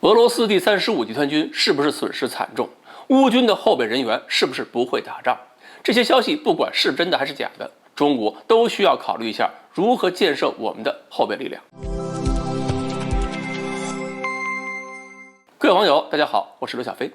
俄罗斯第35集团军是不是损失惨重？乌军的后备人员是不是不会打仗？这些消息不管是真的还是假的，中国都需要考虑一下如何建设我们的后备力量。各位网友，大家好，我是刘小飞。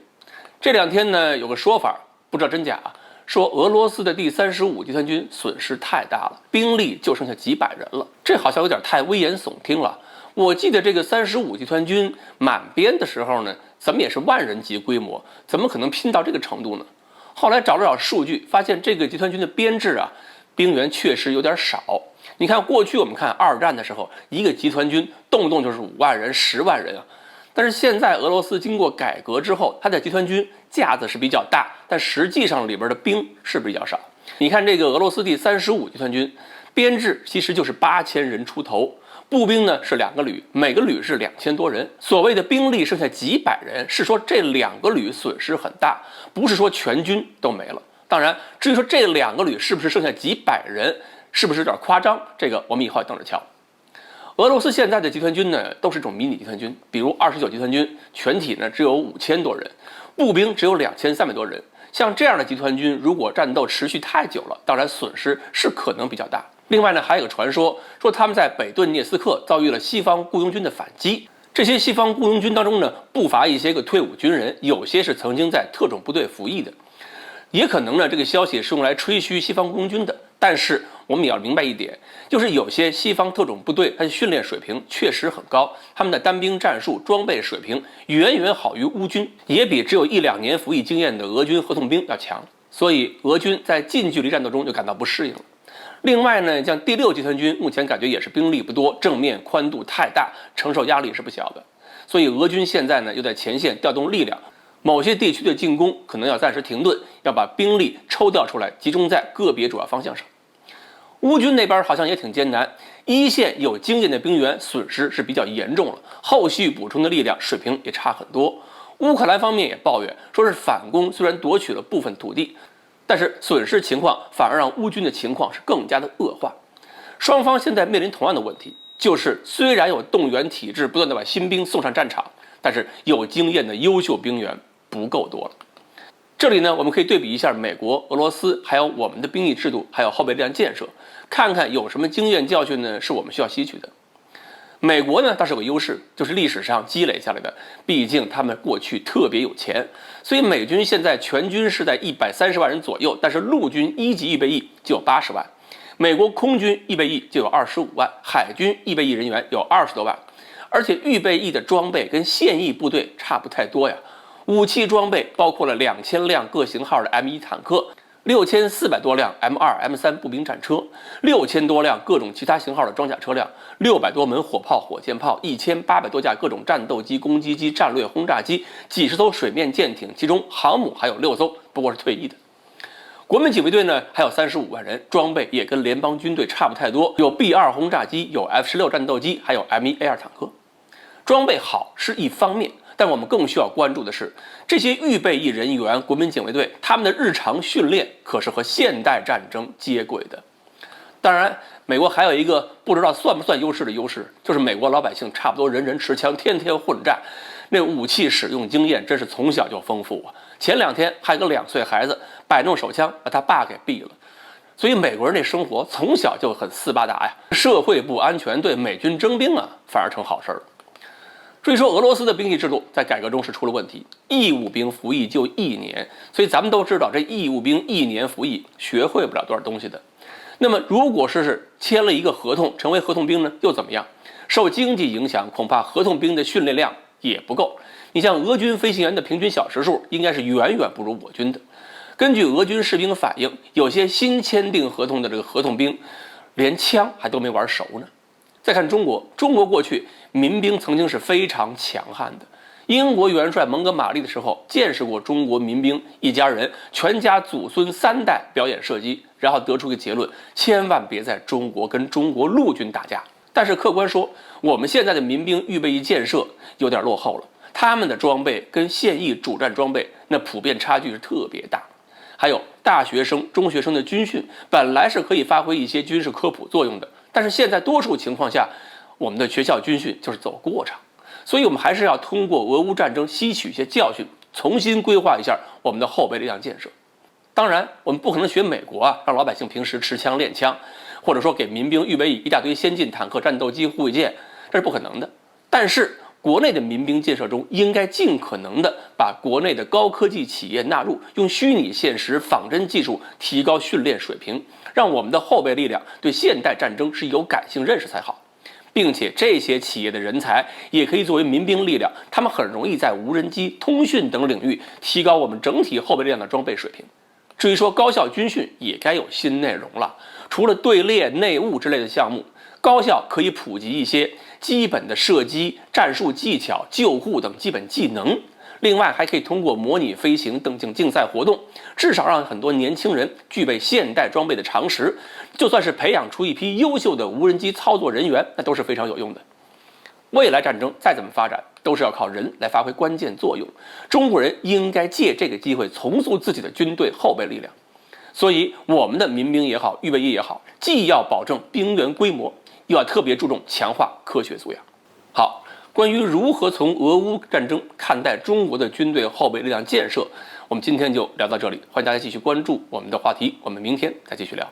这两天呢，有个说法，不知道真假啊，说俄罗斯的第35集团军损失太大了，兵力就剩下几百人了。这好像有点太危言耸听了。我记得这个35集团军满编的时候呢，咱们也是万人级规模，怎么可能拼到这个程度呢？后来找了找数据，发现这个集团军的编制啊，兵员确实有点少。你看过去我们看二战的时候，一个集团军动不动就是5万人、10万人啊。但是现在俄罗斯经过改革之后，它的集团军架子是比较大，但实际上里边的兵是比较少。你看这个俄罗斯第35集团军编制其实就是8000人出头，步兵呢是2个旅，每个旅是2000多人。所谓的兵力剩下几百人，是说这2个旅损失很大，不是说全军都没了。当然，至于说这2个旅是不是剩下几百人，是不是有点夸张，这个我们以后等着瞧。俄罗斯现在的集团军呢，都是这种迷你集团军，比如29集团军，全体呢只有5000多人，步兵只有2300多人。像这样的集团军，如果战斗持续太久了，当然损失是可能比较大。另外呢，还有个传说，说他们在北顿涅斯克遭遇了西方雇佣军的反击。这些西方雇佣军当中呢，不乏一些个退伍军人，有些是曾经在特种部队服役的。也可能呢，这个消息是用来吹嘘西方雇佣军的。但是我们也要明白一点，就是有些西方特种部队，它的训练水平确实很高，他们的单兵战术、装备水平远远好于乌军，也比只有1-2年服役经验的俄军合同兵要强。所以俄军在近距离战斗中就感到不适应了。另外呢，像第6集团军目前感觉也是兵力不多，正面宽度太大，承受压力是不小的。所以俄军现在呢又在前线调动力量，某些地区的进攻可能要暂时停顿，要把兵力抽调出来，集中在个别主要方向上。乌军那边好像也挺艰难，一线有经验的兵员损失是比较严重了，后续补充的力量水平也差很多。乌克兰方面也抱怨，说是反攻虽然夺取了部分土地，但是损失情况反而让乌军的情况是更加的恶化。双方现在面临同样的问题，就是虽然有动员体制不断的把新兵送上战场，但是有经验的优秀兵员不够多了。这里呢，我们可以对比一下美国、俄罗斯，还有我们的兵役制度，还有后备力量建设，看看有什么经验教训呢是我们需要吸取的。美国呢倒是有个优势，就是历史上积累下来的，毕竟他们过去特别有钱，所以美军现在全军是在130万人左右，但是陆军1级预备役就有80万，美国空军预备役就有25万，海军预备役人员有20多万，而且预备役的装备跟现役部队差不太多呀。武器装备包括了2000辆各型号的 M1 坦克，6400多辆 M2、M3 步兵战车，6000多辆各种其他型号的装甲车辆，600多门火炮、火箭炮，1800多架各种战斗机、攻击机、战略轰炸机，几十艘水面舰艇，其中航母还有6艘，不过是退役的。国民警卫队呢还有35万人，装备也跟联邦军队差不太多，有 B2 轰炸机，有 F16 战斗机，还有 M1A2 坦克。装备好是一方面，但我们更需要关注的是，这些预备役人员、国民警卫队，他们的日常训练可是和现代战争接轨的。当然，美国还有一个不知道算不算优势的优势，就是美国老百姓差不多人人持枪，天天混战，那武器使用经验真是从小就丰富啊。前2天还有个2岁孩子摆弄手枪把他爸给毙了。所以美国人这生活从小就很斯巴达呀，社会不安全，对美军征兵啊反而成好事了。至于说俄罗斯的兵役制度在改革中是出了问题，义务兵服役就1年，所以咱们都知道这义务兵1年服役学会不了多少东西的。那么如果是签了一个合同成为合同兵呢，又怎么样？受经济影响，恐怕合同兵的训练量也不够。你像俄军飞行员的平均小时数应该是远远不如我军的。根据俄军士兵反映，有些新签订合同的这个合同兵连枪还都没玩熟呢。再看中国，中国过去民兵曾经是非常强悍的。英国元帅蒙哥马利的时候，见识过中国民兵一家人全家祖孙3代表演射击，然后得出个结论：千万别在中国跟中国陆军打架。但是客观说，我们现在的民兵预备役建设有点落后了，他们的装备跟现役主战装备那普遍差距是特别大。还有大学生、中学生的军训，本来是可以发挥一些军事科普作用的，但是现在多数情况下，我们的学校军训就是走过场。所以我们还是要通过俄乌战争吸取一些教训，重新规划一下我们的后备力量建设。当然，我们不可能学美国让老百姓平时持枪练枪，或者说给民兵预备一大堆先进坦克、战斗机、护卫舰，这是不可能的。但是，国内的民兵建设中，应该尽可能的把国内的高科技企业纳入，用虚拟现实、仿真技术提高训练水平，让我们的后备力量对现代战争是有感性认识才好。并且这些企业的人才也可以作为民兵力量，他们很容易在无人机、通讯等领域提高我们整体后备力量的装备水平。至于说高校军训，也该有新内容了。除了队列、内务之类的项目，高校可以普及一些基本的射击、战术技巧、救护等基本技能。另外，还可以通过模拟飞行等竞赛活动，至少让很多年轻人具备现代装备的常识。就算是培养出一批优秀的无人机操作人员，那都是非常有用的。未来战争再怎么发展，都是要靠人来发挥关键作用。中国人应该借这个机会重塑自己的军队后备力量。所以，我们的民兵也好，预备役也好，既要保证兵员规模，又要特别注重强化科学素养。好，关于如何从俄乌战争看待中国的军队后备力量建设，我们今天就聊到这里。欢迎大家继续关注我们的话题，我们明天再继续聊。